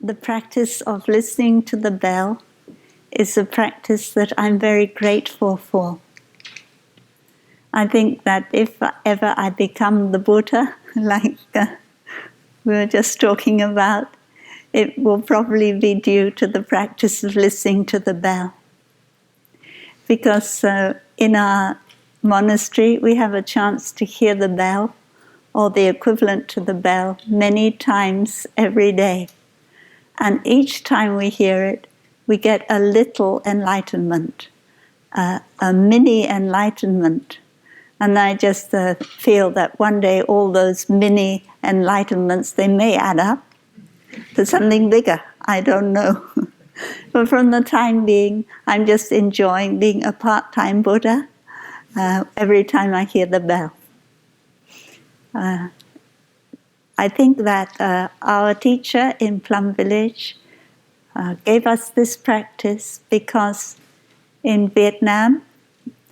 the practice of listening to the bell is a practice that I'm very grateful for. I think that if ever I become the Buddha, like we were just talking about, it will probably be due to the practice of listening to the bell. Because in our monastery, we have a chance to hear the bell, or the equivalent to the bell, many times every day. And each time we hear it, we get a little enlightenment, a mini enlightenment. And I just feel that one day all those mini enlightenments, they may add up to something bigger. I don't know. But from the time being, I'm just enjoying being a part-time Buddha every time I hear the bell. I think that our teacher in Plum village gave us this practice because in Vietnam,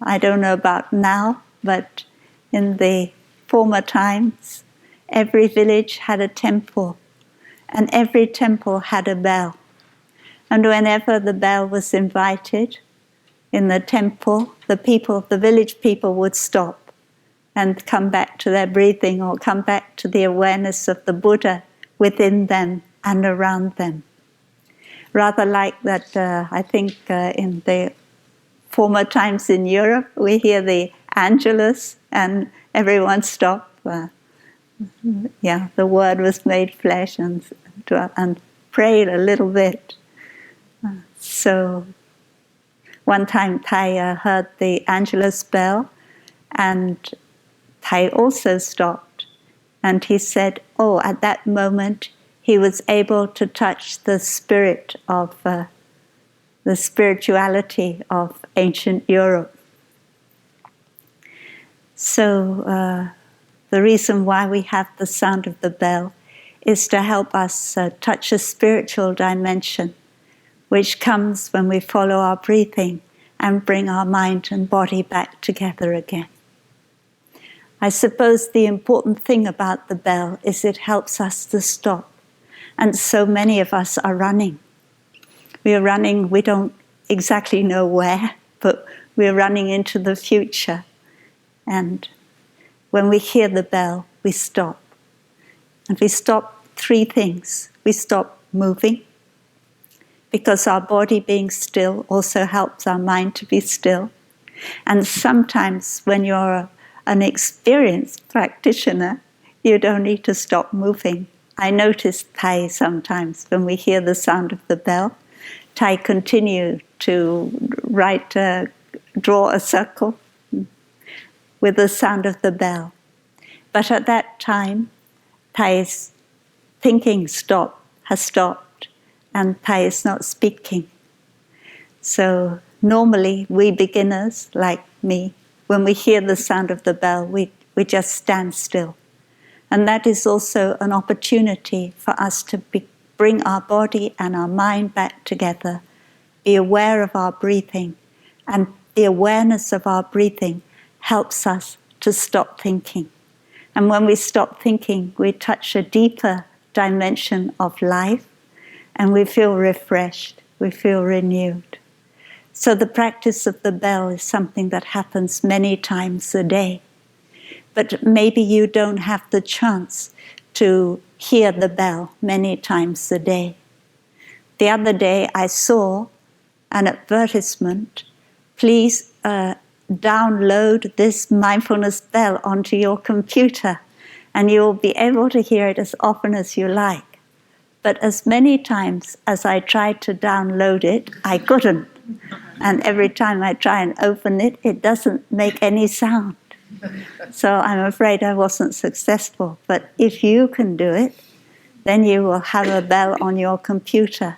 I don't know about now, but in the former times, every village had a temple, and every temple had a bell. And whenever the bell was invited in the temple, the village people would stop and come back to their breathing, or come back to the awareness of the Buddha within them and around them. Rather like that, I think in the former times in Europe, we hear the Angelus and everyone stopped. The Word was made flesh and prayed a little bit. So one time Thai heard the Angelus bell, and Thai also stopped, and he said, at that moment he was able to touch the spirit of the spirituality of ancient Europe. So the reason why we have the sound of the bell is to help us touch a spiritual dimension, which comes when we follow our breathing and bring our mind and body back together again. I suppose the important thing about the bell is it helps us to stop. And so many of us are running. We are running, we don't exactly know where, but we're running into the future. And when we hear the bell, we stop. And we stop three things. We stop moving, because our body being still also helps our mind to be still. And sometimes when you're an experienced practitioner, you don't need to stop moving. I notice Thai sometimes, when we hear the sound of the bell, Thai continue to draw a circle with the sound of the bell. But at that time, Thai's thinking has stopped, and Thai is not speaking. So normally, we beginners, like me, when we hear the sound of the bell, we just stand still. And that is also an opportunity for us to bring our body and our mind back together, be aware of our breathing, and the awareness of our breathing helps us to stop thinking. And when we stop thinking, we touch a deeper dimension of life, and we feel refreshed, we feel renewed. So the practice of the bell is something that happens many times a day. But maybe you don't have the chance to hear the bell many times a day. The other day I saw an advertisement, please download this mindfulness bell onto your computer and you'll be able to hear it as often as you like. But as many times as I tried to download it, I couldn't. And every time I try and open it, it doesn't make any sound. So I'm afraid I wasn't successful. But if you can do it, then you will have a bell on your computer.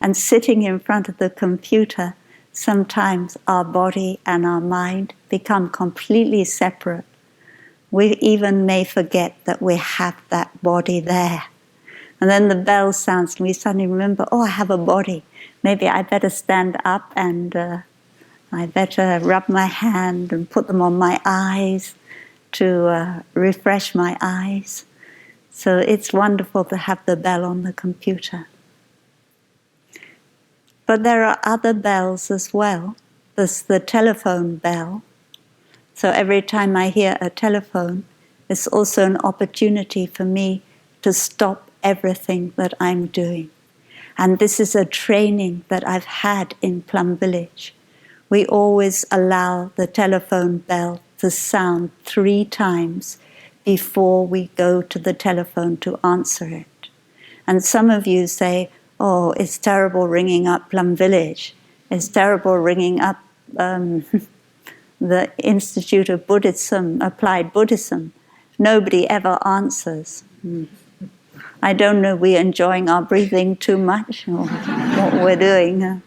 And sitting in front of the computer, sometimes our body and our mind become completely separate. We even may forget that we have that body there. And then the bell sounds and we suddenly remember, I have a body. Maybe I better stand up and I better rub my hand and put them on my eyes to refresh my eyes. So it's wonderful to have the bell on the computer. But there are other bells as well. There's the telephone bell. So every time I hear a telephone, it's also an opportunity for me to stop everything that I'm doing. And this is a training that I've had in Plum Village. We always allow the telephone bell to sound 3 times before we go to the telephone to answer it. And some of you say, oh, it's terrible ringing up Plum Village. It's terrible ringing up the Institute of Buddhism, Applied Buddhism. Nobody ever answers. I don't know, we're enjoying our breathing too much or what we're doing.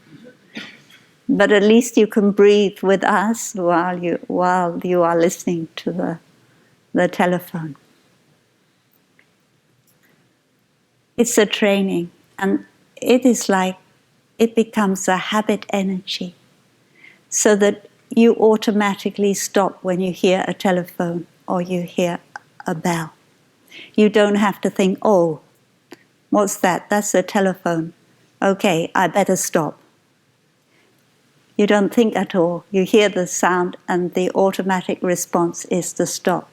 But at least you can breathe with us while you are listening to the telephone. It's a training, and it is like it becomes a habit energy, so that you automatically stop when you hear a telephone or you hear a bell. You don't have to think, oh, what's that? That's a telephone. Okay, I better stop. You don't think at all. You hear the sound and the automatic response is to stop,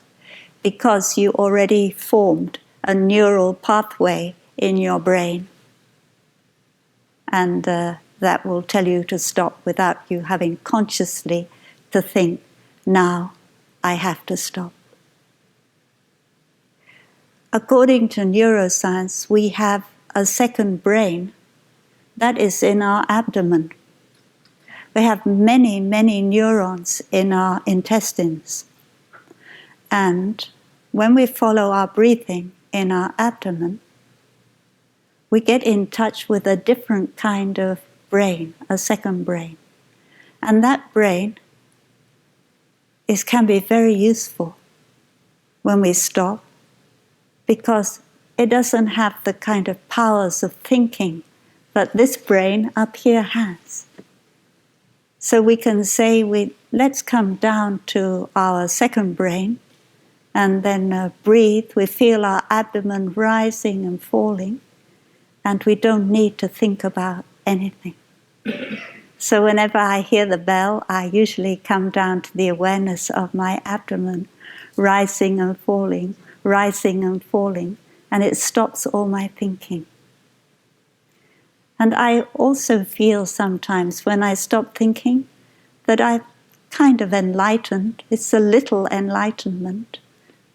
because you already formed a neural pathway in your brain, and that will tell you to stop without you having consciously to think, now I have to stop. According to neuroscience, we have a second brain that is in our abdomen. We have many, many neurons in our intestines. And when we follow our breathing in our abdomen, we get in touch with a different kind of brain, a second brain. And that brain can be very useful when we stop, because it doesn't have the kind of powers of thinking that this brain up here has. So we can say, let's come down to our second brain and then breathe. We feel our abdomen rising and falling, and we don't need to think about anything. So whenever I hear the bell, I usually come down to the awareness of my abdomen rising and falling, and it stops all my thinking. And I also feel sometimes when I stop thinking that I've kind of enlightened. It's a little enlightenment,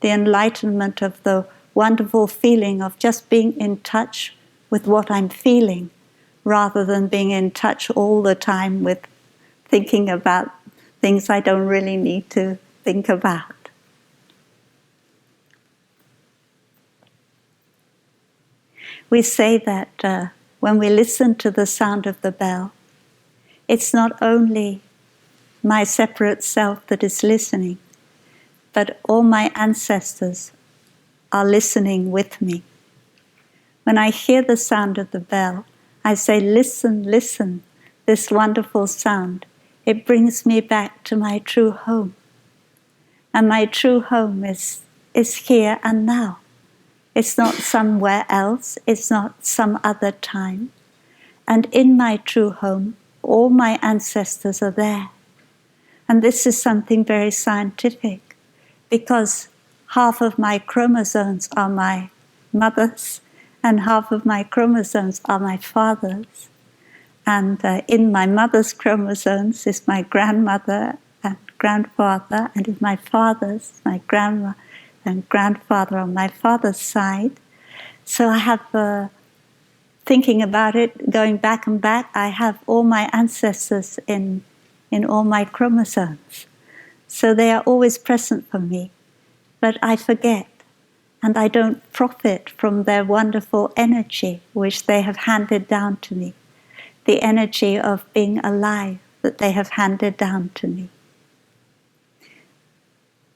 the enlightenment of the wonderful feeling of just being in touch with what I'm feeling, rather than being in touch all the time with thinking about things I don't really need to think about. We say that when we listen to the sound of the bell, it's not only my separate self that is listening, but all my ancestors are listening with me. When I hear the sound of the bell, I say, listen, listen, this wonderful sound. It brings me back to my true home. And my true home is here and now. It's not somewhere else. It's not some other time. And in my true home, all my ancestors are there. And this is something very scientific, because half of my chromosomes are my mother's, and half of my chromosomes are my father's. And in my mother's chromosomes is my grandmother and grandfather, and in my father's, my grandma and grandfather on my father's side. So I have, thinking about it, going back and back, I have all my ancestors in all my chromosomes. So they are always present for me, but I forget. And I don't profit from their wonderful energy, which they have handed down to me. The energy of being alive that they have handed down to me.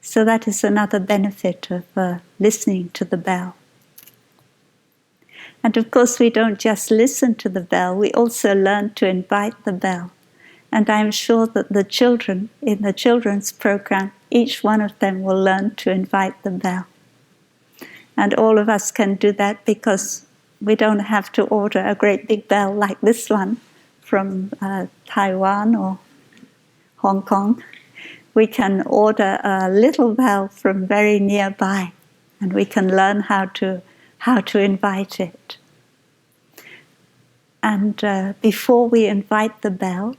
So that is another benefit of listening to the bell. And of course we don't just listen to the bell, we also learn to invite the bell. And I'm sure that the children, in the children's program, each one of them will learn to invite the bell. And all of us can do that because we don't have to order a great big bell like this one from Taiwan or Hong Kong, we can order a little bell from very nearby, and we can learn how to invite it. And before we invite the bell,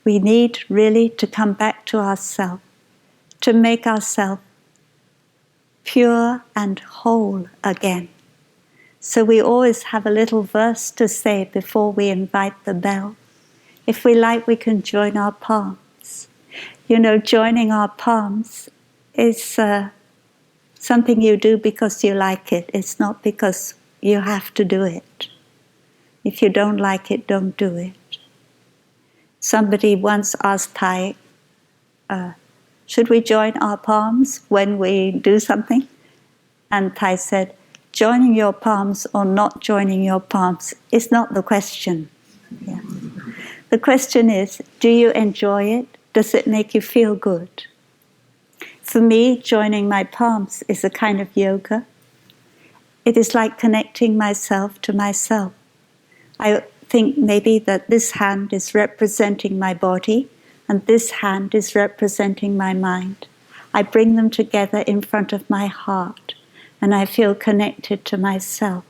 we need really to come back to ourselves, to make ourselves pure and whole again. So we always have a little verse to say before we invite the bell. If we like, we can join our palms. You know, joining our palms is something you do because you like it. It's not because you have to do it. If you don't like it, don't do it. Somebody once asked Thai, should we join our palms when we do something? And Thai said, joining your palms or not joining your palms is not the question. Yeah. The question is, do you enjoy it? Does it make you feel good? For me, joining my palms is a kind of yoga. It is like connecting myself to myself. I think maybe that this hand is representing my body and this hand is representing my mind. I bring them together in front of my heart and I feel connected to myself.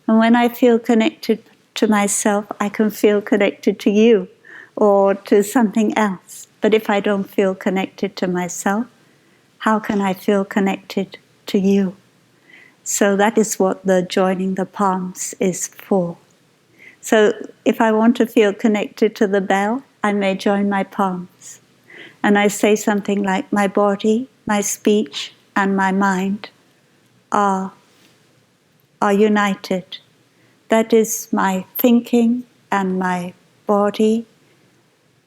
And when I feel connected to myself, I can feel connected to you or to something else. But if I don't feel connected to myself, how can I feel connected to you? So that is what the joining the palms is for. So if I want to feel connected to the bell, I may join my palms. And I say something like, my body, my speech, and my mind are united. That is my thinking and my body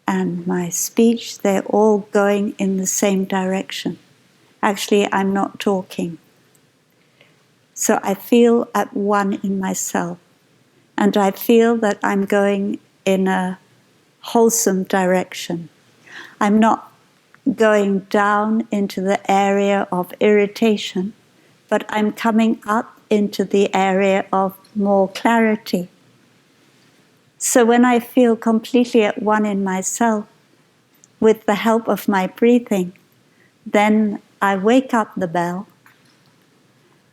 and my speech, they're all going in the same direction. Actually, I'm not talking. So I feel at one in myself. And I feel that I'm going in a wholesome direction. I'm not going down into the area of irritation, but I'm coming up into the area of more clarity. So when I feel completely at one in myself, with the help of my breathing, then I wake up the bell,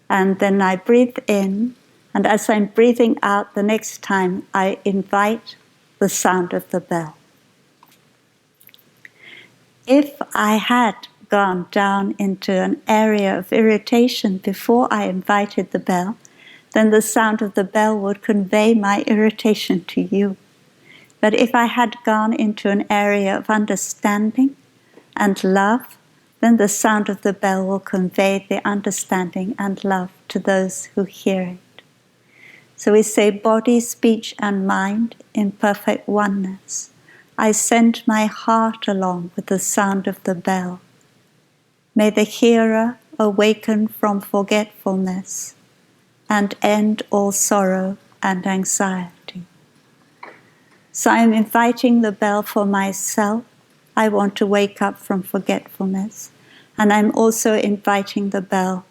and then I breathe in, and as I'm breathing out the next time, I invite the sound of the bell. If I had gone down into an area of irritation before I invited the bell, then the sound of the bell would convey my irritation to you. But if I had gone into an area of understanding and love, then the sound of the bell will convey the understanding and love to those who hear it. So we say, body, speech, and mind in perfect oneness. I send my heart along with the sound of the bell. May the hearer awaken from forgetfulness and end all sorrow and anxiety. So I am inviting the bell for myself. I want to wake up from forgetfulness. And I'm also inviting the bell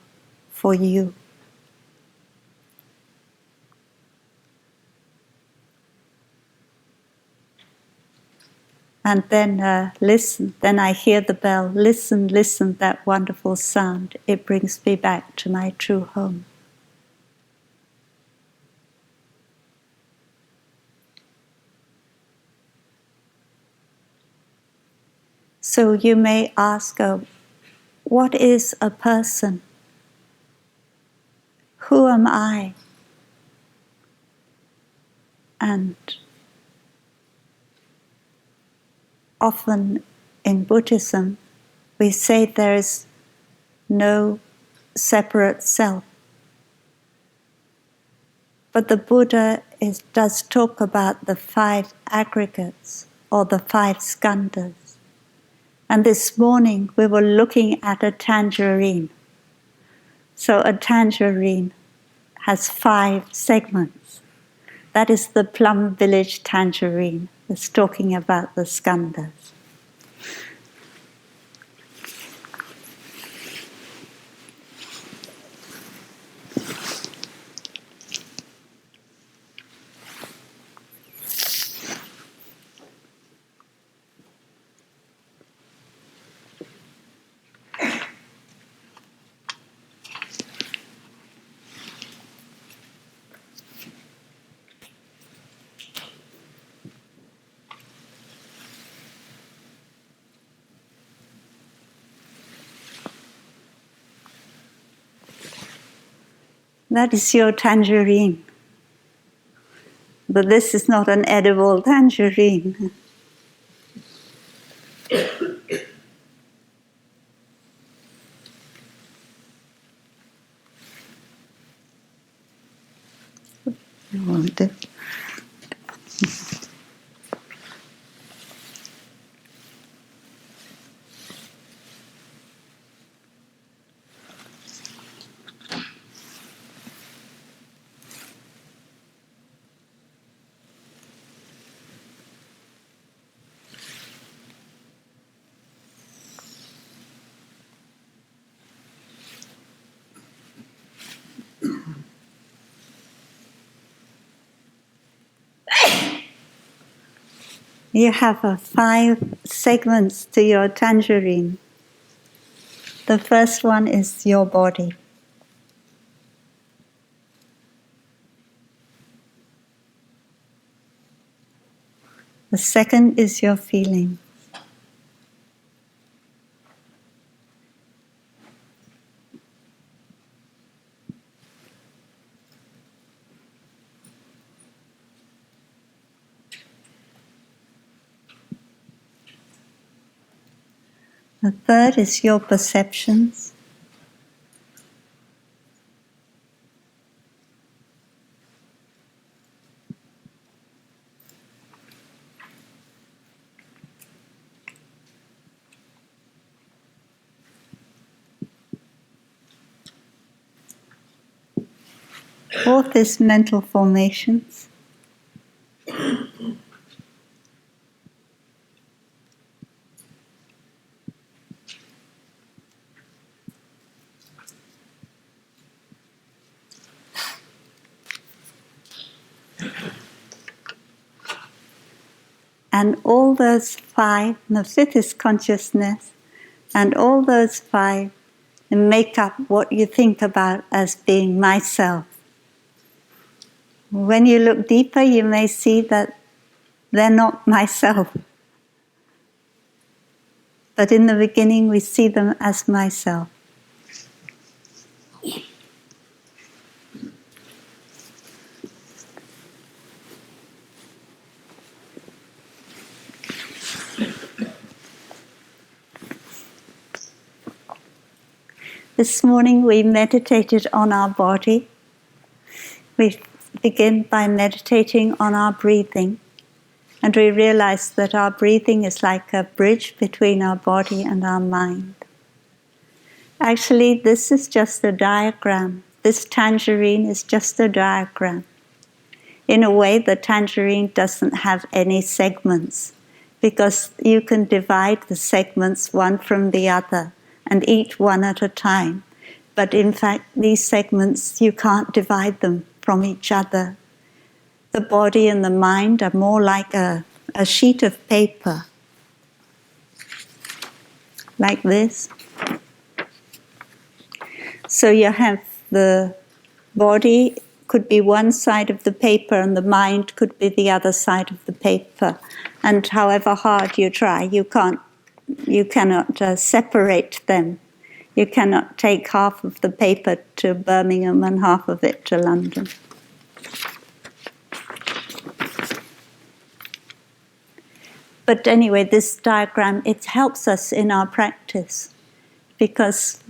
for you. And then listen. Then I hear the bell. Listen, listen, that wonderful sound. It brings me back to my true home. So you may ask, what is a person? Who am I? And often in Buddhism, we say there is no separate self. But the Buddha does talk about the 5 aggregates or the 5 skandhas. And this morning we were looking at a tangerine. So a tangerine has 5 segments. That is the Plum village tangerine. It's talking about the skandhas. That is your tangerine. But this is not an edible tangerine. I want it. You have 5 segments to your tangerine. The first one is your body. The second is your feeling. The third is your perceptions. Fourth is mental formations. And all those 5, the fifth is consciousness, and all those 5 make up what you think about as being myself. When you look deeper, you may see that they're not myself. But in the beginning, we see them as myself. This morning we meditated on our body. We begin by meditating on our breathing. And we realize that our breathing is like a bridge between our body and our mind. Actually, this is just a diagram. This tangerine is just a diagram. In a way, the tangerine doesn't have any segments, because you can divide the segments one from the other and eat one at a time. But in fact, these segments, you can't divide them from each other. The body and the mind are more like a sheet of paper, like this. So you have the body could be one side of the paper and the mind could be the other side of the paper. And however hard you try, you cannot separate them. You cannot take half of the paper to Birmingham and half of it to London. But anyway, this diagram, it helps us in our practice, because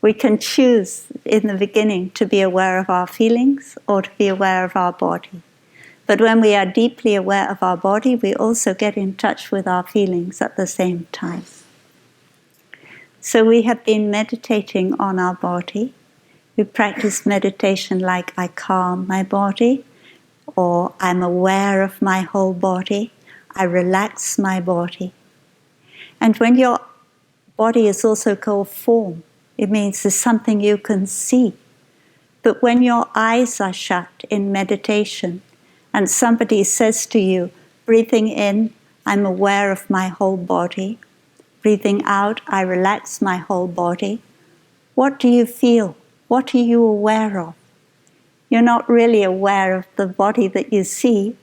we can choose in the beginning to be aware of our feelings or to be aware of our body. But when we are deeply aware of our body, we also get in touch with our feelings at the same time. So we have been meditating on our body. We practice meditation like I calm my body, or I'm aware of my whole body, I relax my body. And when your body is also called form, it means there's something you can see. But when your eyes are shut in meditation and somebody says to you, breathing in, I'm aware of my whole body, breathing out, I relax my whole body, what do you feel? What are you aware of? You're not really aware of the body that you see.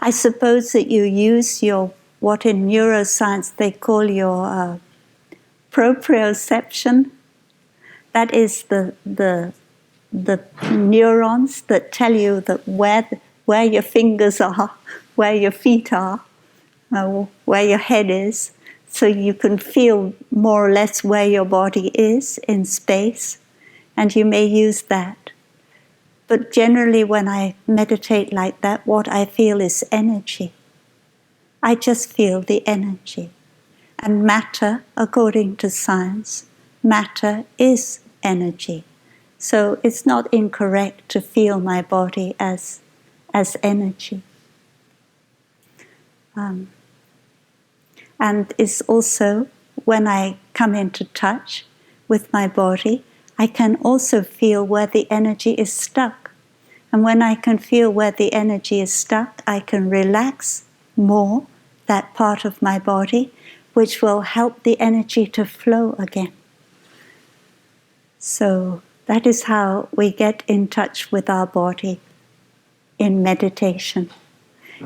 I suppose that you use your, what in neuroscience they call your proprioception. That is the the neurons that tell you that where your fingers are, where your feet are, where your head is, so you can feel more or less where your body is in space, and you may use that. But generally when I meditate like that, what I feel is energy. I just feel the energy. And matter, according to science, matter is energy. So it's not incorrect to feel my body as energy. And it's also, when I come into touch with my body, I can also feel where the energy is stuck. And when I can feel where the energy is stuck, I can relax more that part of my body, which will help the energy to flow again. So that is how we get in touch with our body in meditation.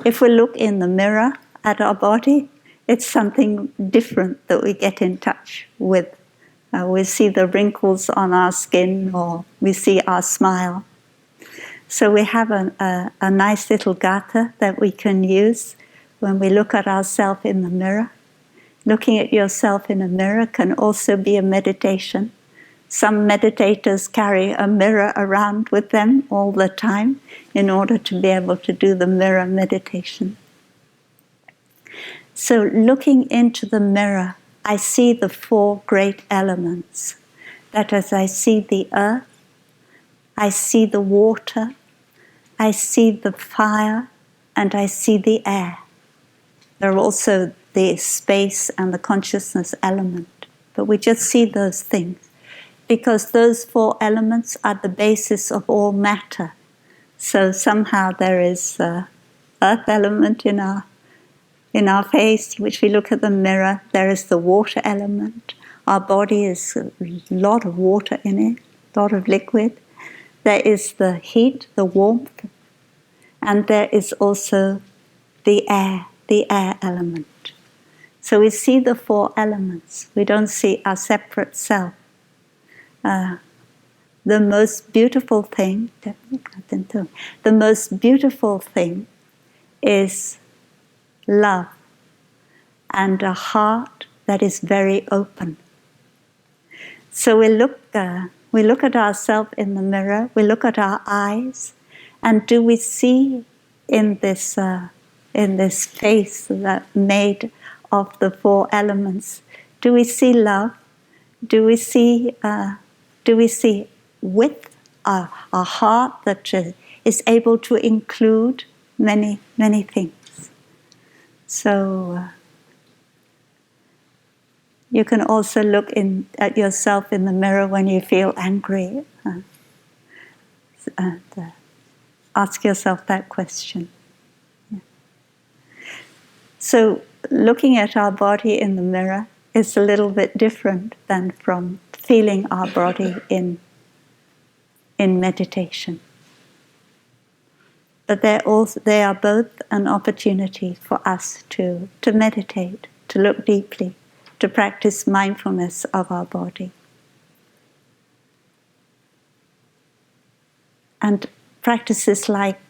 If we look in the mirror at our body, it's something different that we get in touch with. We see the wrinkles on our skin, or we see our smile. So we have a nice little gatha that we can use when we look at ourselves in the mirror. Looking at yourself in a mirror can also be a meditation. Some meditators carry a mirror around with them all the time in order to be able to do the mirror meditation. So looking into the mirror, I see the four great elements. That is, I see the earth, I see the water, I see the fire, and I see the air. There are also the space and the consciousness element, but we just see those things because those four elements are the basis of all matter. So somehow there is an earth element in our face, which we look at the mirror. There is the water element. Our body is a lot of water in it, a lot of liquid. There is the heat, the warmth, and there is also the air element. So we see the four elements. We don't see our separate self. The most beautiful thing is love and a heart that is very open. So we look at ourselves in the mirror, we look at our eyes, and do we see in this face that made of the four elements, do we see love? Do we see with our heart that is able to include many, many things? So you can also look at yourself in the mirror when you feel angry and ask yourself that question. Yeah. So looking at our body in the mirror is a little bit different than from feeling our body in meditation. But they are both an opportunity for us to meditate, to look deeply, to practice mindfulness of our body. And practices like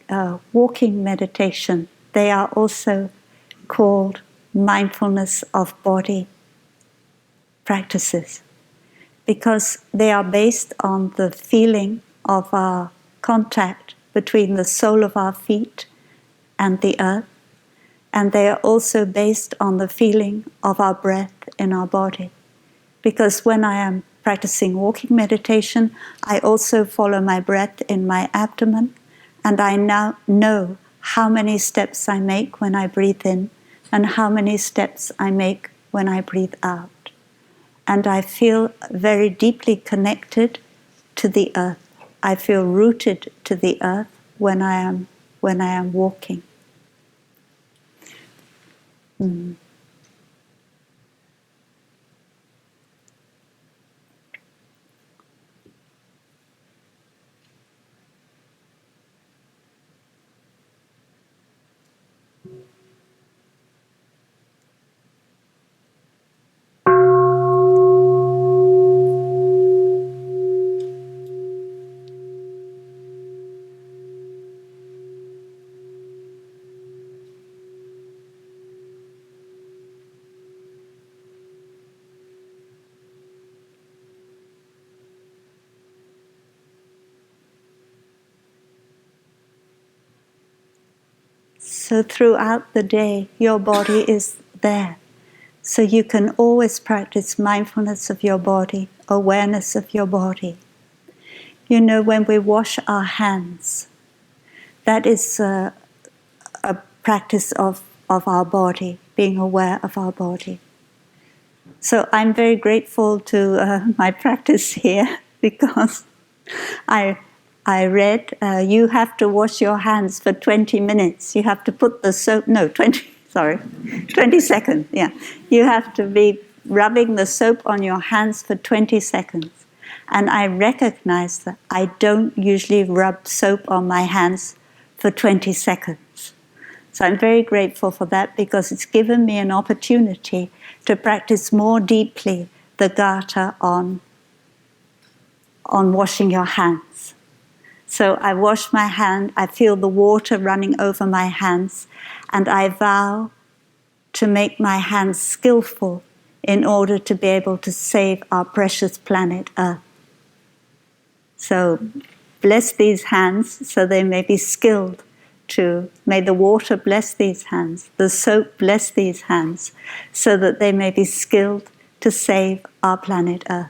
walking meditation, they are also called mindfulness of body practices, because they are based on the feeling of our contact between the sole of our feet and the earth, and they are also based on the feeling of our breath in our body. Because when I am practicing walking meditation, I also follow my breath in my abdomen, and I now know how many steps I make when I breathe in and how many steps I make when I breathe out. And I feel very deeply connected to the earth. I feel rooted to the earth when I am walking. So throughout the day, your body is there. So you can always practice mindfulness of your body, awareness of your body. You know, when we wash our hands, that is a practice of our body, being aware of our body. So I'm very grateful to my practice here because I read you have to wash your hands for 20 minutes. You have to put the soap, 20 seconds, yeah. You have to be rubbing the soap on your hands for 20 seconds. And I recognize that I don't usually rub soap on my hands for 20 seconds. So I'm very grateful for that because it's given me an opportunity to practice more deeply the Gata on washing your hands. So I wash my hand, I feel the water running over my hands, and I vow to make my hands skillful in order to be able to save our precious planet Earth. So bless these hands so they may be skilled to, may the water bless these hands, the soap bless these hands, so that they may be skilled to save our planet Earth.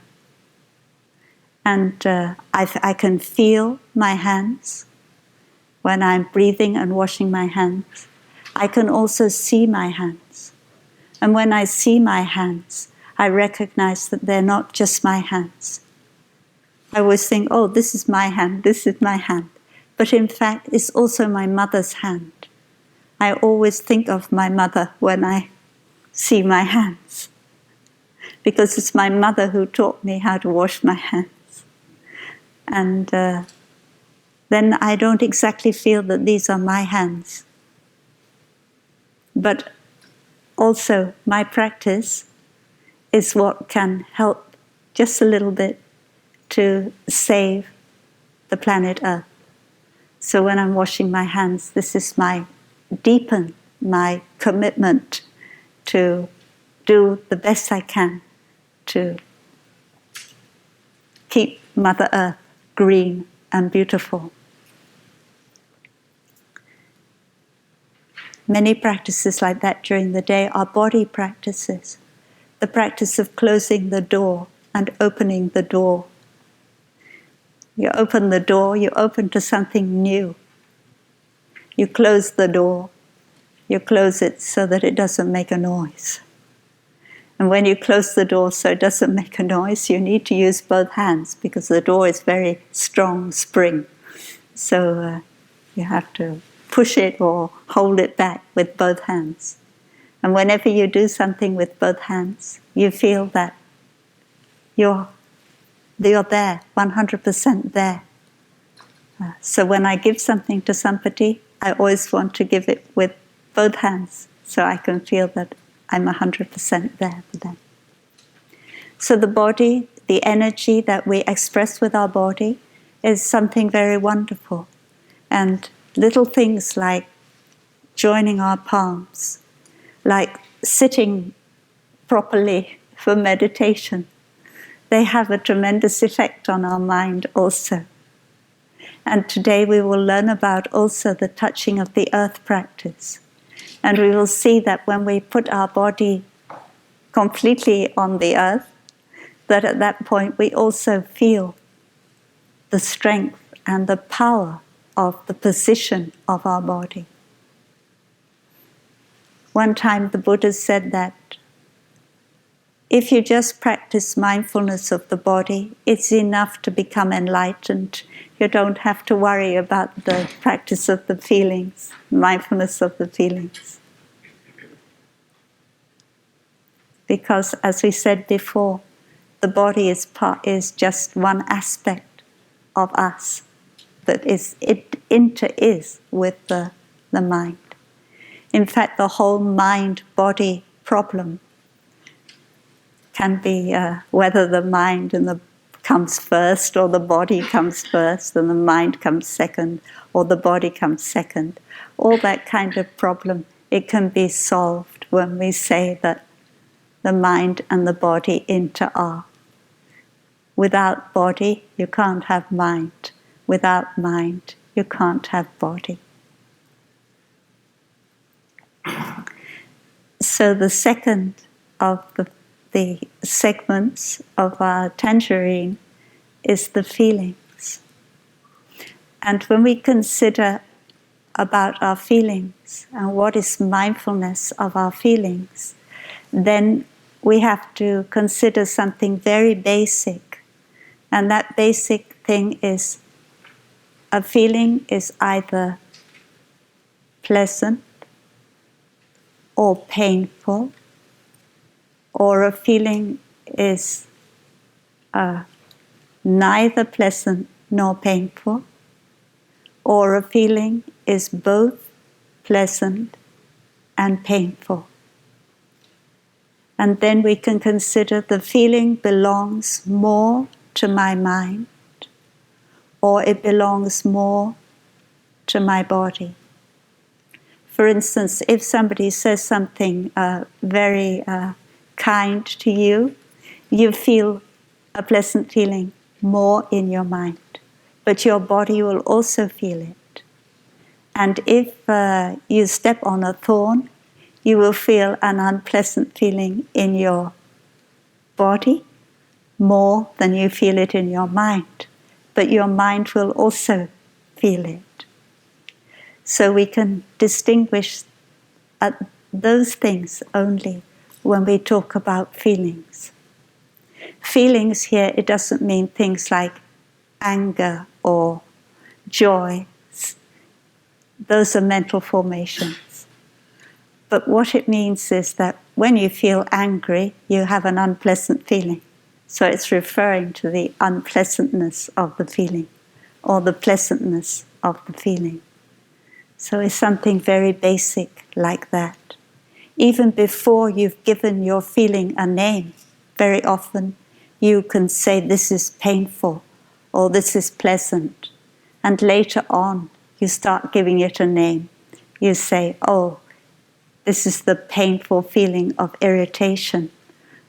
And I can feel my hands when I'm breathing and washing my hands. I can also see my hands. And when I see my hands, I recognize that they're not just my hands. I always think, oh, this is my hand, this is my hand. But in fact, it's also my mother's hand. I always think of my mother when I see my hands, because it's my mother who taught me how to wash my hands. And then I don't exactly feel that these are my hands. But also, my practice is what can help just a little bit to save the planet Earth. So when I'm washing my hands, this is my commitment to do the best I can to keep Mother Earth green and beautiful. Many practices like that during the day are body practices. The practice of closing the door and opening the door. You open the door, you open to something new. You close the door, you close it so that it doesn't make a noise. And when you close the door so it doesn't make a noise, you need to use both hands because the door is very strong spring. So you have to push it or hold it back with both hands. And whenever you do something with both hands, you feel that you're there, 100% there. So when I give something to somebody, I always want to give it with both hands so I can feel that I'm 100% there for them. So the body, the energy that we express with our body is something very wonderful. And little things like joining our palms, like sitting properly for meditation, they have a tremendous effect on our mind also. And today we will learn about also the touching of the earth practice. And we will see that when we put our body completely on the earth, that at that point we also feel the strength and the power of the position of our body. One time the Buddha said that if you just practice mindfulness of the body, it's enough to become enlightened. You don't have to worry about the practice of the feelings, mindfulness of the feelings. Because, as we said before, the body is just one aspect of us that is with the mind. In fact, the whole mind-body problem can be whether the mind comes first or the body comes first and the mind comes second or the body comes second. All that kind of problem, it can be solved when we say that the mind and the body inter-are. Without body, you can't have mind. Without mind, you can't have body. So the second of the segments of our tangerine is the feelings. And when we consider about our feelings and what is mindfulness of our feelings, then we have to consider something very basic. And that basic thing is a feeling is either pleasant or painful, or a feeling is neither pleasant nor painful, or a feeling is both pleasant and painful. And then we can consider the feeling belongs more to my mind, or it belongs more to my body. For instance, if somebody says something very kind to you, you feel a pleasant feeling more in your mind, but your body will also feel it. And if you step on a thorn, you will feel an unpleasant feeling in your body more than you feel it in your mind, but your mind will also feel it. So we can distinguish those things only when we talk about feelings. Feelings here, it doesn't mean things like anger or joy. Those are mental formations. But what it means is that when you feel angry, you have an unpleasant feeling. So it's referring to the unpleasantness of the feeling or the pleasantness of the feeling. So it's something very basic like that. Even before you've given your feeling a name, very often you can say this is painful or this is pleasant. And later on, you start giving it a name. You say, oh, this is the painful feeling of irritation,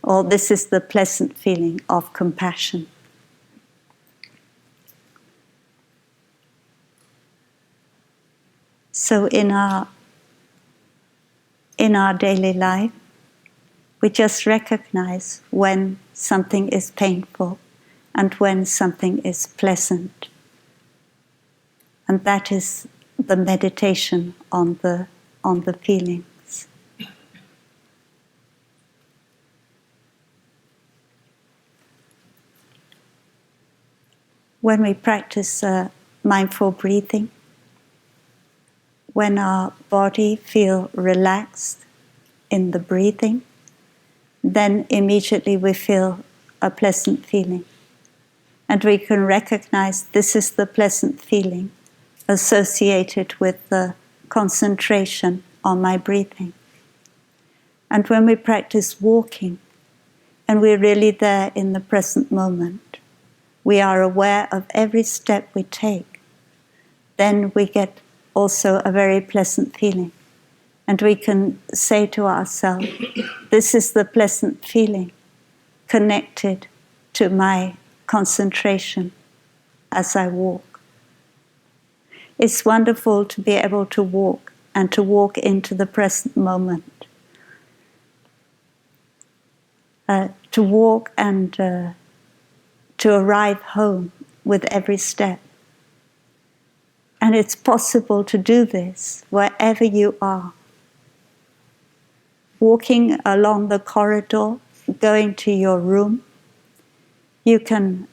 or this is the pleasant feeling of compassion. So in our daily life, we just recognize when something is painful and when something is pleasant. And that is the meditation on the feelings. When we practice mindful breathing, when our body feels relaxed in the breathing, then immediately we feel a pleasant feeling. And we can recognize this is the pleasant feeling associated with the concentration on my breathing. And when we practice walking, and we're really there in the present moment, we are aware of every step we take, then we get also a very pleasant feeling. And we can say to ourselves, this is the pleasant feeling connected to my concentration as I walk. It's wonderful to be able to walk and to walk into the present moment. To walk and to arrive home with every step. And it's possible to do this wherever you are. Walking along the corridor, going to your room, you can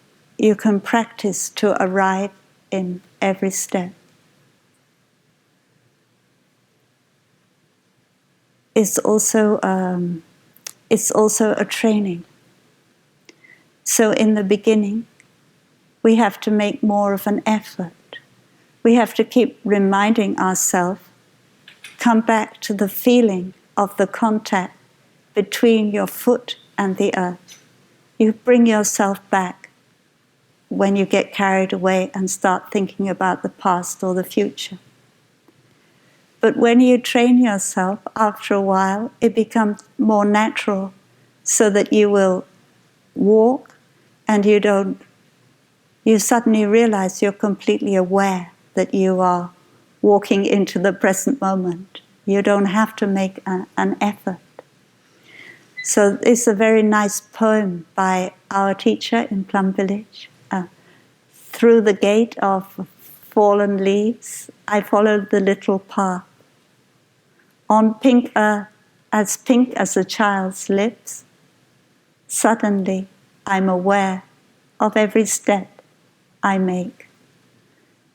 practice to arrive in every step. It's also a training. So in the beginning, we have to make more of an effort. We have to keep reminding ourselves, come back to the feeling of the contact between your foot and the earth. You bring yourself back when you get carried away and start thinking about the past or the future. But when you train yourself, after a while, it becomes more natural so that you will walk and you suddenly realize you're completely aware that you are walking into the present moment. You don't have to make an effort. So it's a very nice poem by our teacher in Plum Village. Through the gate of fallen leaves, I followed the little path. On pink earth, as pink as a child's lips, suddenly I'm aware of every step I make.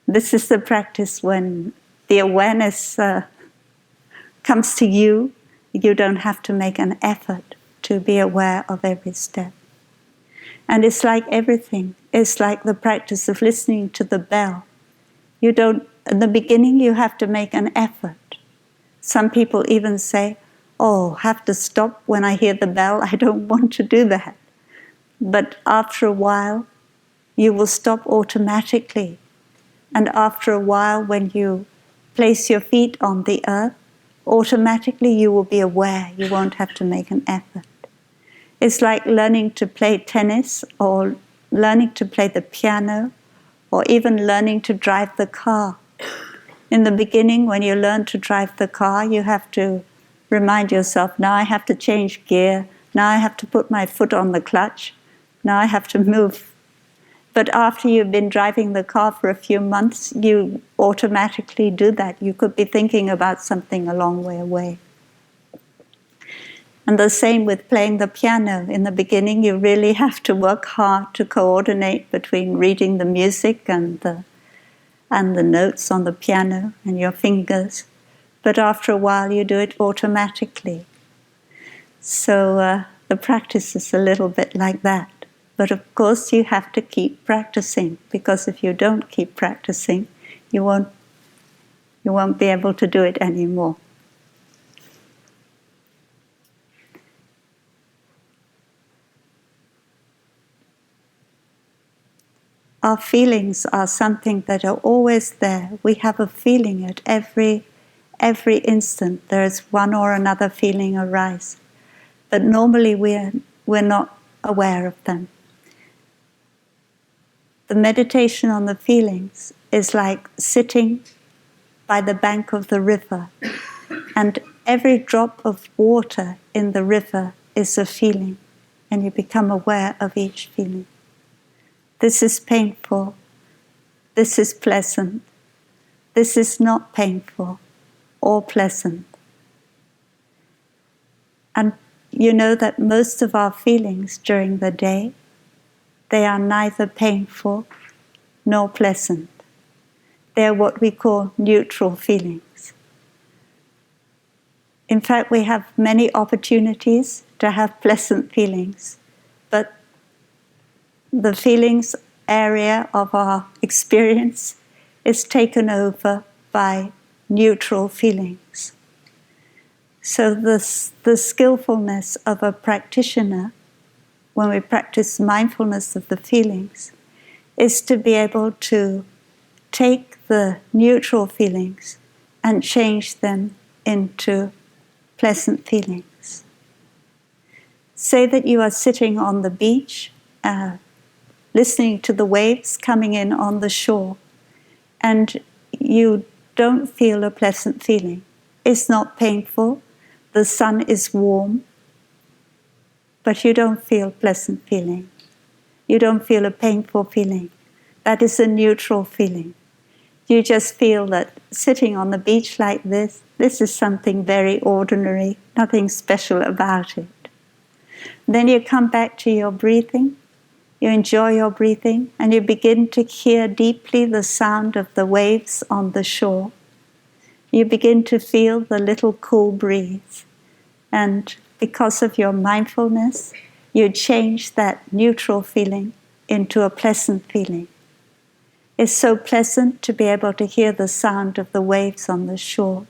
This is the practice when the awareness comes to you. You don't have to make an effort to be aware of every step. And it's like everything. It's like the practice of listening to the bell. You don't, in the beginning, you have to make an effort. Some people even say, oh, have to stop when I hear the bell. I don't want to do that. But after a while, you will stop automatically. And after a while, when you place your feet on the earth, automatically you will be aware. You won't have to make an effort. It's like learning to play tennis or learning to play the piano or even learning to drive the car. In the beginning, when you learn to drive the car, you have to remind yourself, now I have to change gear, now I have to put my foot on the clutch, now I have to move. But after you've been driving the car for a few months, you automatically do that. You could be thinking about something a long way away. And the same with playing the piano. In the beginning, you really have to work hard to coordinate between reading the music and the notes on the piano and your fingers. But after a while, you do it automatically. So the practice is a little bit like that. But of course, you have to keep practicing, because if you don't keep practicing, you won't be able to do it anymore. Our feelings are something that are always there. We have a feeling at every instant. There is one or another feeling arise. But normally we're not aware of them. The meditation on the feelings is like sitting by the bank of the river, and every drop of water in the river is a feeling, and you become aware of each feeling. This is painful. This is pleasant. This is not painful or pleasant. And you know that most of our feelings during the day, they are neither painful nor pleasant. They are what we call neutral feelings. In fact, we have many opportunities to have pleasant feelings, but the feelings area of our experience is taken over by neutral feelings. So the skillfulness of a practitioner, when we practice mindfulness of the feelings, is to be able to take the neutral feelings and change them into pleasant feelings. Say that you are sitting on the beach, listening to the waves coming in on the shore, and you don't feel a pleasant feeling. It's not painful, the sun is warm, but you don't feel pleasant feeling. You don't feel a painful feeling. That is a neutral feeling. You just feel that sitting on the beach like this is something very ordinary, nothing special about it. Then you come back to your breathing. You enjoy your breathing, and you begin to hear deeply the sound of the waves on the shore. You begin to feel the little cool breeze. And because of your mindfulness, you change that neutral feeling into a pleasant feeling. It's so pleasant to be able to hear the sound of the waves on the shore.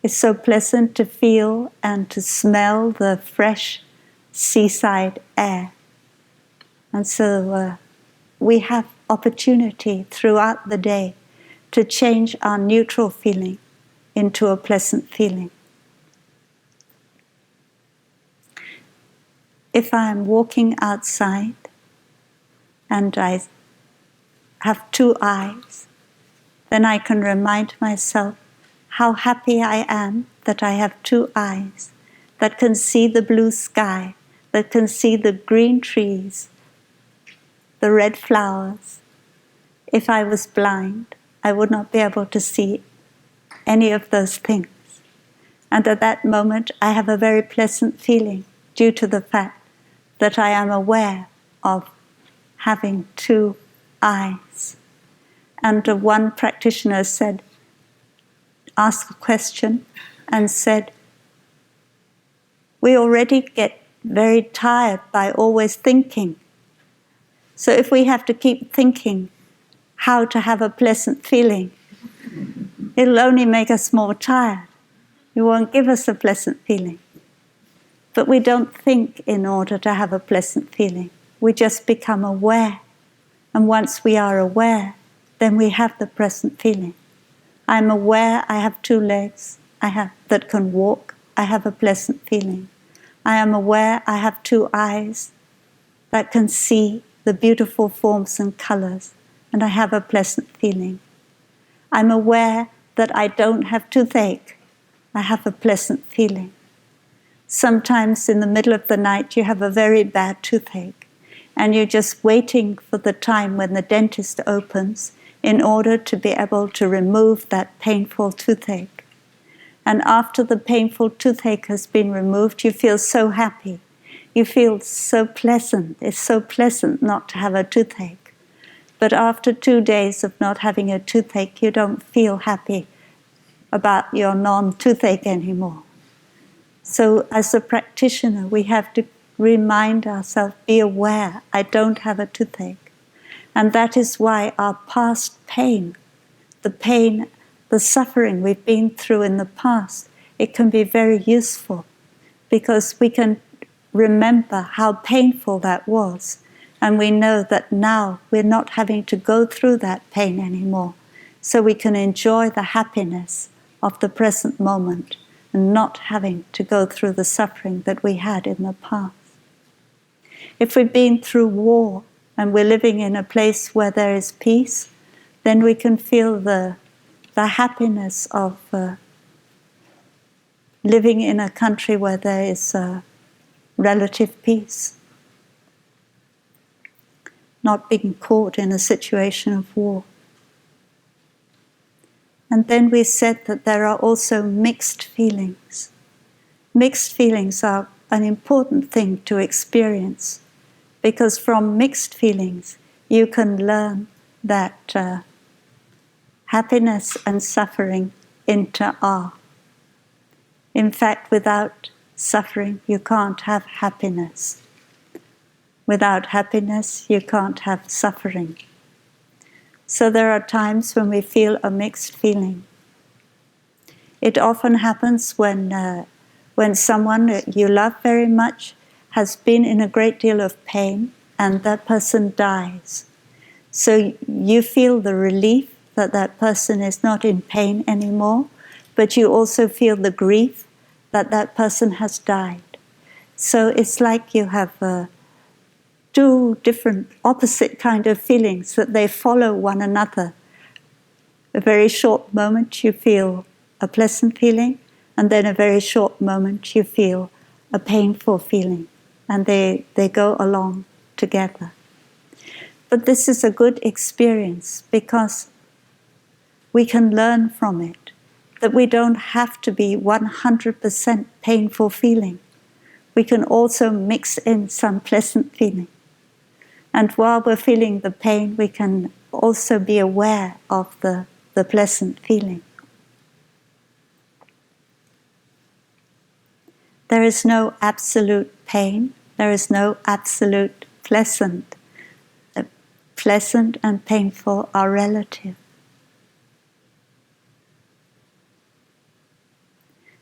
It's so pleasant to feel and to smell the fresh seaside air. And so we have opportunity throughout the day to change our neutral feeling into a pleasant feeling. If I am walking outside and I have two eyes, then I can remind myself how happy I am that I have two eyes that can see the blue sky, that can see the green trees, the red flowers. If I was blind, I would not be able to see any of those things. And at that moment, I have a very pleasant feeling due to the fact that I am aware of having two eyes. And one practitioner said, asked a question and said, we already get very tired by always thinking. So if we have to keep thinking how to have a pleasant feeling, it'll only make us more tired. It won't give us a pleasant feeling. But we don't think in order to have a pleasant feeling. We just become aware. And once we are aware, then we have the present feeling. I'm aware I have two legs that can walk. I have a pleasant feeling. I am aware I have two eyes that can see the beautiful forms and colors, and I have a pleasant feeling. I'm aware that I don't have toothache. I have a pleasant feeling. Sometimes in the middle of the night you have a very bad toothache, and you're just waiting for the time when the dentist opens in order to be able to remove that painful toothache. And after the painful toothache has been removed, you feel so happy. You feel so pleasant. It's so pleasant not to have a toothache. But after 2 days of not having a toothache, you don't feel happy about your non-toothache anymore. So as a practitioner, we have to remind ourselves, be aware, I don't have a toothache. And that is why our past pain, the suffering we've been through in the past, it can be very useful because we can remember how painful that was, and we know that now we're not having to go through that pain anymore, so we can enjoy the happiness of the present moment and not having to go through the suffering that we had in the past. If we've been through war and we're living in a place where there is peace, then we can feel the happiness of living in a country where there is relative peace, not being caught in a situation of war. And then we said that there are also mixed feelings. Mixed feelings are an important thing to experience, because from mixed feelings you can learn that happiness and suffering inter-are. In fact, without suffering, you can't have happiness. Without happiness, you can't have suffering. So there are times when we feel a mixed feeling. It often happens when someone that you love very much has been in a great deal of pain and that person dies. So you feel the relief that that person is not in pain anymore, but you also feel the grief that that person has died. So it's like you have two different opposite kind of feelings that they follow one another. A very short moment you feel a pleasant feeling, and then a very short moment you feel a painful feeling, and they go along together. But this is a good experience because we can learn from it that we don't have to be 100% painful feeling. We can also mix in some pleasant feeling. And while we're feeling the pain, we can also be aware of the pleasant feeling. There is no absolute pain. There is no absolute pleasant. Pleasant and painful are relative.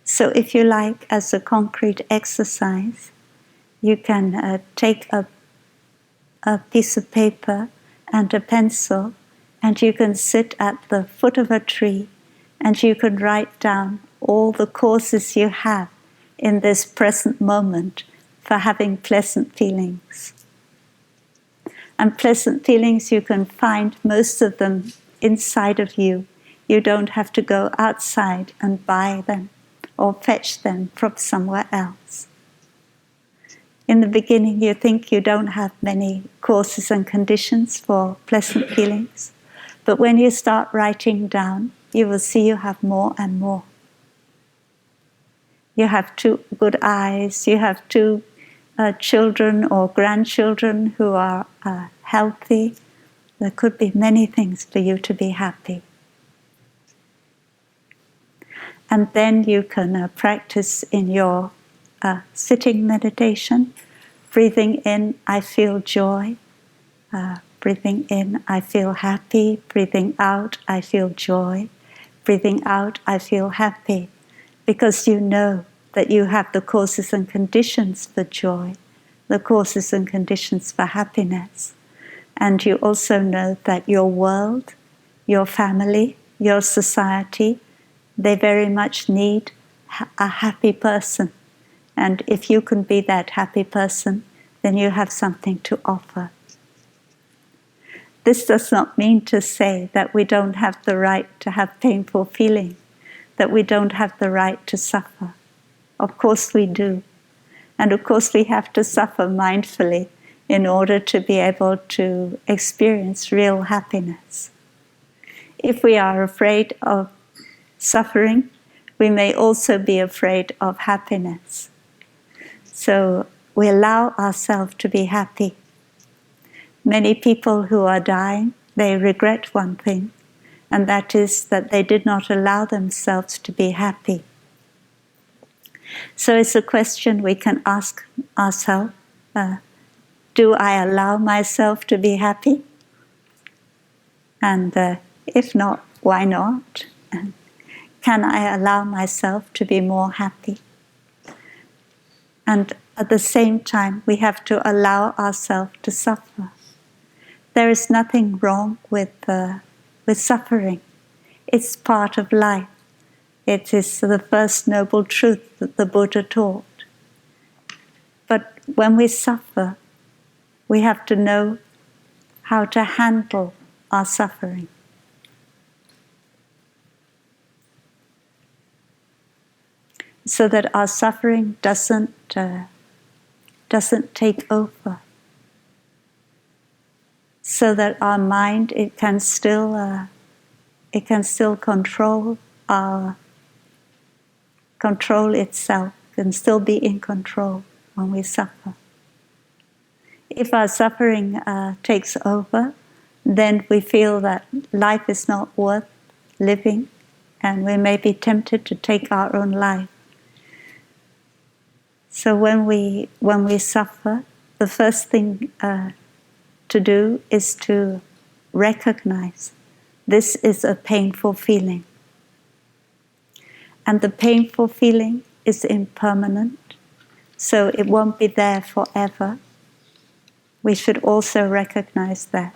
So if you like, as a concrete exercise, you can take a piece of paper and a pencil, and you can sit at the foot of a tree, and you can write down all the causes you have in this present moment for having pleasant feelings. And pleasant feelings, you can find most of them inside of you. You don't have to go outside and buy them or fetch them from somewhere else. In the beginning, you think you don't have many causes and conditions for pleasant feelings, but when you start writing down, you will see you have more and more. You have two good eyes, you have two children or grandchildren who are healthy. There could be many things for you to be happy. And then you can practice in your sitting meditation, breathing in, I feel joy. Breathing in, I feel happy. Breathing out, I feel joy. Breathing out, I feel happy. Because you know that you have the causes and conditions for joy, the causes and conditions for happiness. And you also know that your world, your family, your society, they very much need a happy person. And if you can be that happy person, then you have something to offer. This does not mean to say that we don't have the right to have painful feelings, that we don't have the right to suffer. Of course we do. And of course we have to suffer mindfully in order to be able to experience real happiness. If we are afraid of suffering, we may also be afraid of happiness. So we allow ourselves to be happy. Many people who are dying, they regret one thing, and that is that they did not allow themselves to be happy. So it's a question we can ask ourselves, do I allow myself to be happy? And if not, why not? Can I allow myself to be more happy? And at the same time, we have to allow ourselves to suffer. There is nothing wrong with suffering. It's part of life. It is the first noble truth that the Buddha taught. But when we suffer, we have to know how to handle our suffering. So that our suffering doesn't take over. So that our mind, it can still control itself, can still be in control when we suffer. If our suffering takes over, then we feel that life is not worth living, and we may be tempted to take our own life. So when we suffer, the first thing to do is to recognize this is a painful feeling. And the painful feeling is impermanent, so it won't be there forever. We should also recognize that.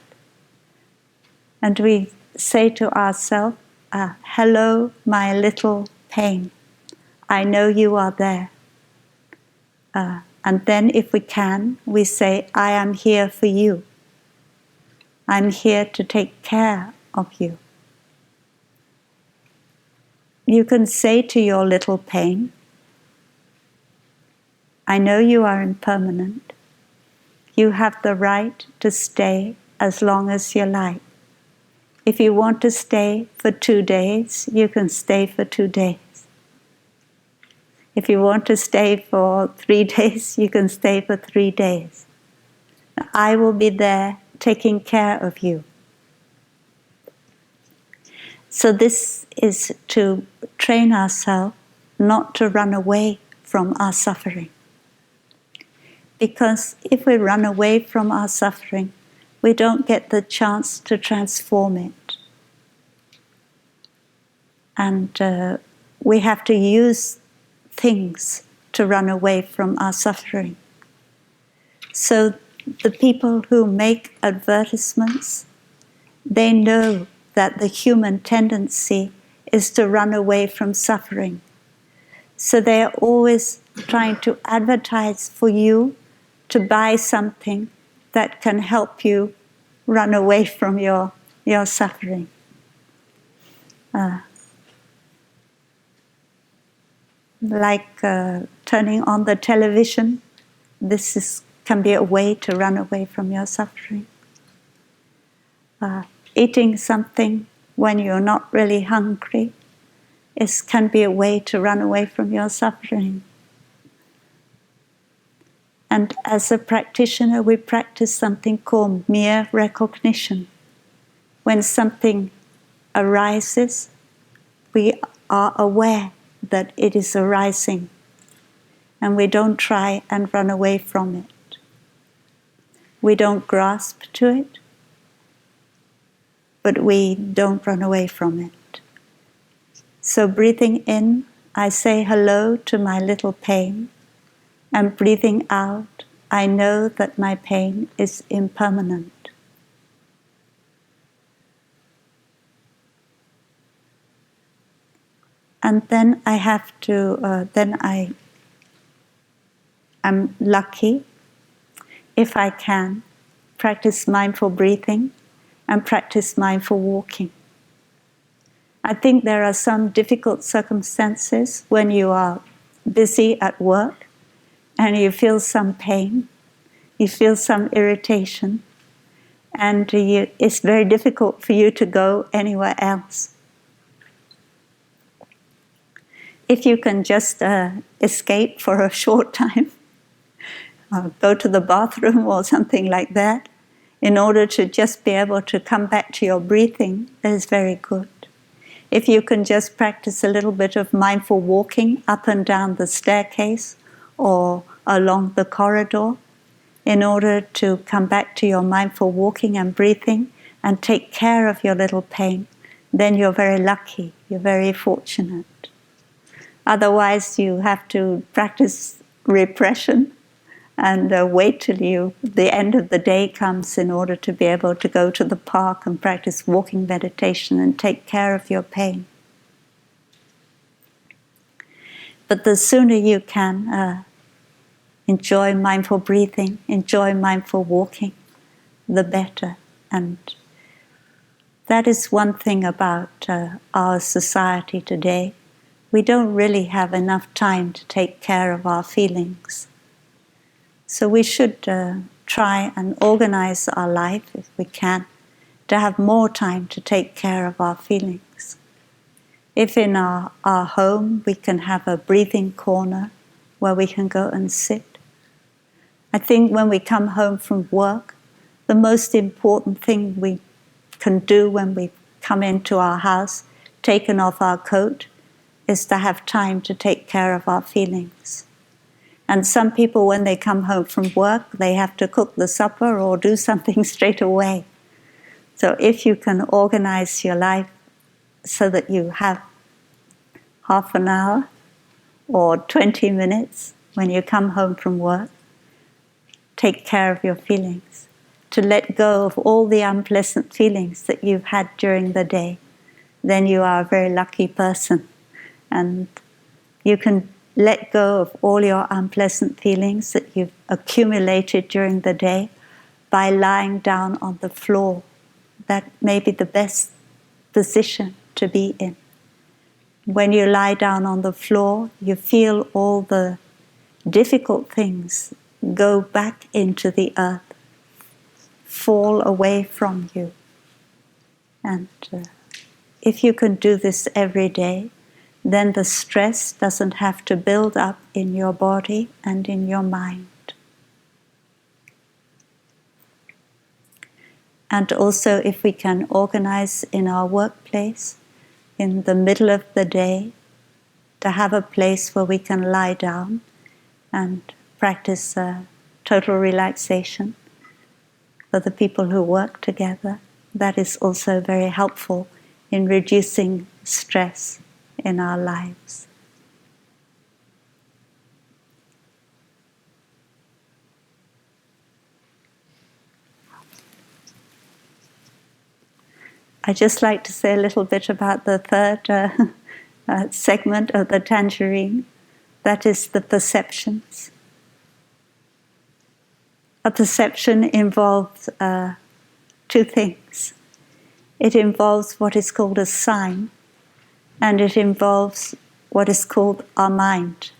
And we say to ourselves, hello, my little pain. I know you are there. And then if we can, we say, I am here for you. I'm here to take care of you. You can say to your little pain, I know you are impermanent. You have the right to stay as long as you like. If you want to stay for 2 days, you can stay for 2 days. If you want to stay for 3 days, you can stay for 3 days. I will be there taking care of you. So this is to train ourselves not to run away from our suffering. Because if we run away from our suffering, we don't get the chance to transform it. And we have to use things to run away from our suffering. So the people who make advertisements, they know that the human tendency is to run away from suffering. So they are always trying to advertise for you to buy something that can help you run away from your suffering. like turning on the television. Can be a way to run away from your suffering. Eating something when you're not really hungry can be a way to run away from your suffering. And as a practitioner, we practice something called mere recognition. When something arises, we are aware that it is arising, and we don't try and run away from it. We don't grasp to it, but we don't run away from it. So breathing in, I say hello to my little pain, and breathing out, I know that my pain is impermanent. And then I'm lucky if I can practice mindful breathing and practice mindful walking. I think there are some difficult circumstances when you are busy at work and you feel some pain, you feel some irritation, and it's very difficult for you to go anywhere else. If you can just escape for a short time, go to the bathroom or something like that, in order to just be able to come back to your breathing, that is very good. If you can just practice a little bit of mindful walking up and down the staircase or along the corridor, in order to come back to your mindful walking and breathing and take care of your little pain, then you're very lucky, you're very fortunate. Otherwise, you have to practice repression and wait till the end of the day comes in order to be able to go to the park and practice walking meditation and take care of your pain. But the sooner you can enjoy mindful breathing, enjoy mindful walking, the better. And that is one thing about our society today. We don't really have enough time to take care of our feelings. So we should try and organize our life, if we can, to have more time to take care of our feelings. If in our home we can have a breathing corner where we can go and sit. I think when we come home from work, the most important thing we can do when we come into our house, taken off our coat, is to have time to take care of our feelings. And some people, when they come home from work, they have to cook the supper or do something straight away. So if you can organize your life so that you have half an hour or 20 minutes when you come home from work, take care of your feelings, to let go of all the unpleasant feelings that you've had during the day, then you are a very lucky person. And you can let go of all your unpleasant feelings that you've accumulated during the day by lying down on the floor. That may be the best position to be in. When you lie down on the floor, you feel all the difficult things go back into the earth, fall away from you. And if you can do this every day, then the stress doesn't have to build up in your body and in your mind. And also, if we can organize in our workplace, in the middle of the day, to have a place where we can lie down and practice total relaxation for the people who work together, that is also very helpful in reducing stress in our lives. I'd just like to say a little bit about the third segment of the tangerine, that is the perceptions. A perception involves two things. It involves what is called a sign, and it involves what is called our mind.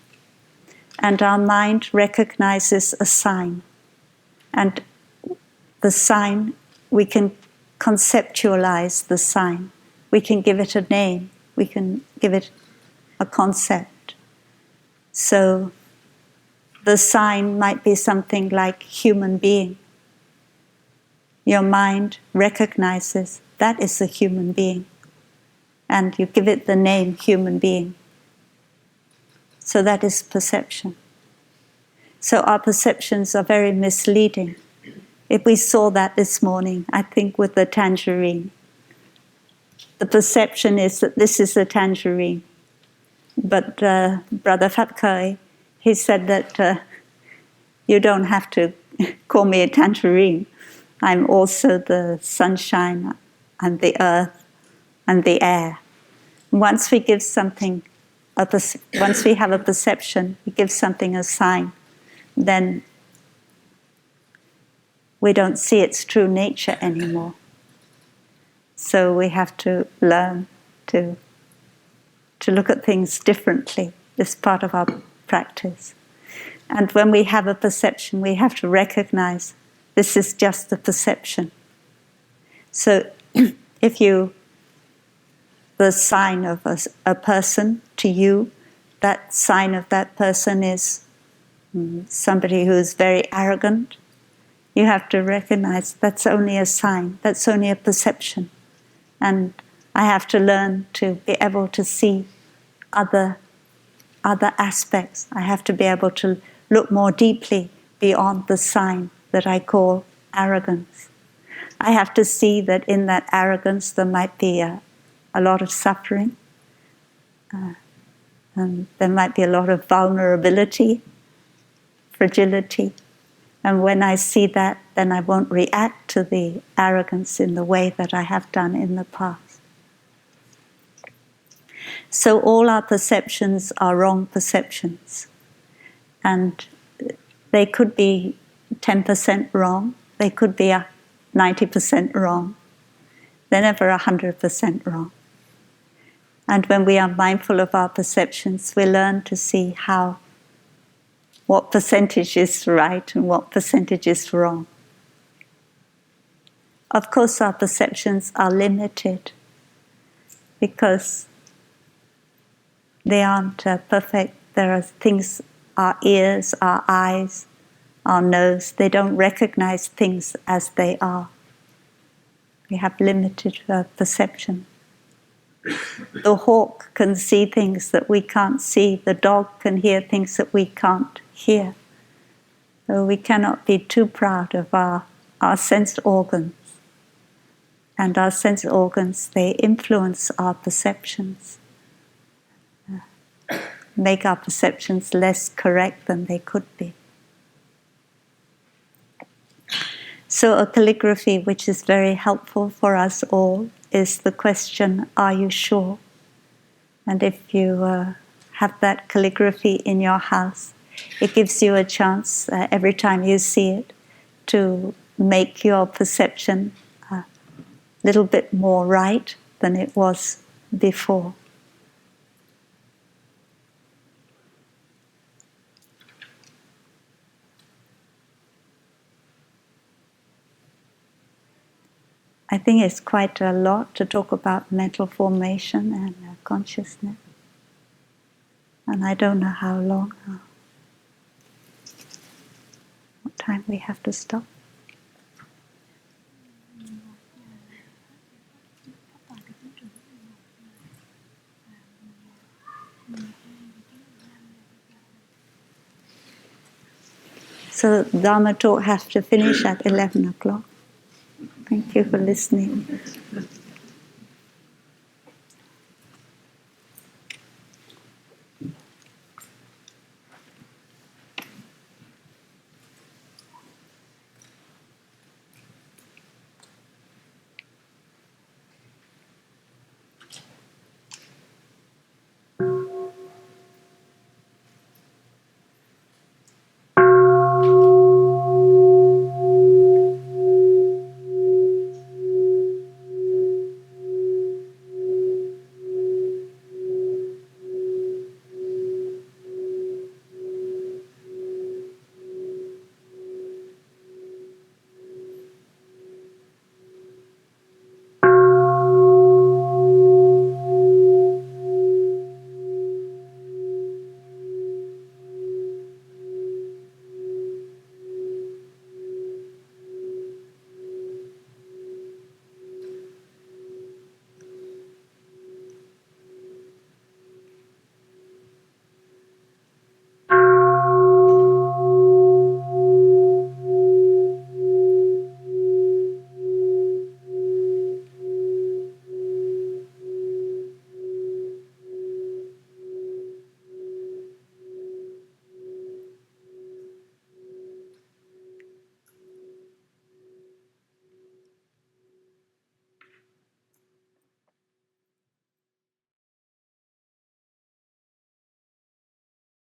And our mind recognizes a sign. And the sign, we can conceptualize the sign. We can give it a name. We can give it a concept. So the sign might be something like human being. Your mind recognizes that is a human being. And you give it the name human being. So that is perception. So our perceptions are very misleading. If we saw that this morning, I think with the tangerine, the perception is that this is a tangerine. But Brother Fatkai, he said that you don't have to call me a tangerine. I'm also the sunshine and the earth and the air. Once we give something, once we have a perception, we give something a sign, then we don't see its true nature anymore. So we have to learn to look at things differently. It's part of our practice. And when we have a perception, we have to recognize this is just a perception. So if the sign of a person to you, that sign of that person is somebody who is very arrogant, you have to recognize that's only a sign, that's only a perception. And I have to learn to be able to see other aspects. I have to be able to look more deeply beyond the sign that I call arrogance. I have to see that in that arrogance there might be a lot of suffering, and there might be a lot of vulnerability, fragility. And when I see that, then I won't react to the arrogance in the way that I have done in the past. So all our perceptions are wrong perceptions. And they could be 10% wrong, they could be 90% wrong. They're never 100% wrong. And when we are mindful of our perceptions, we learn to see what percentage is right and what percentage is wrong. Of course, our perceptions are limited because they aren't perfect. There are things, our ears, our eyes, our nose, they don't recognize things as they are. We have limited perception. The hawk can see things that we can't see. The dog can hear things that we can't hear. So we cannot be too proud of our sense organs. And our sense organs, they influence our perceptions, make our perceptions less correct than they could be. So a calligraphy which is very helpful for us all is the question, are you sure? And if you have that calligraphy in your house, it gives you a chance every time you see it to make your perception a little bit more right than it was before. I think it's quite a lot to talk about mental formation and consciousness. And I don't know how long, what time we have to stop. So Dharma talk has to finish at 11 o'clock. Thank you for listening.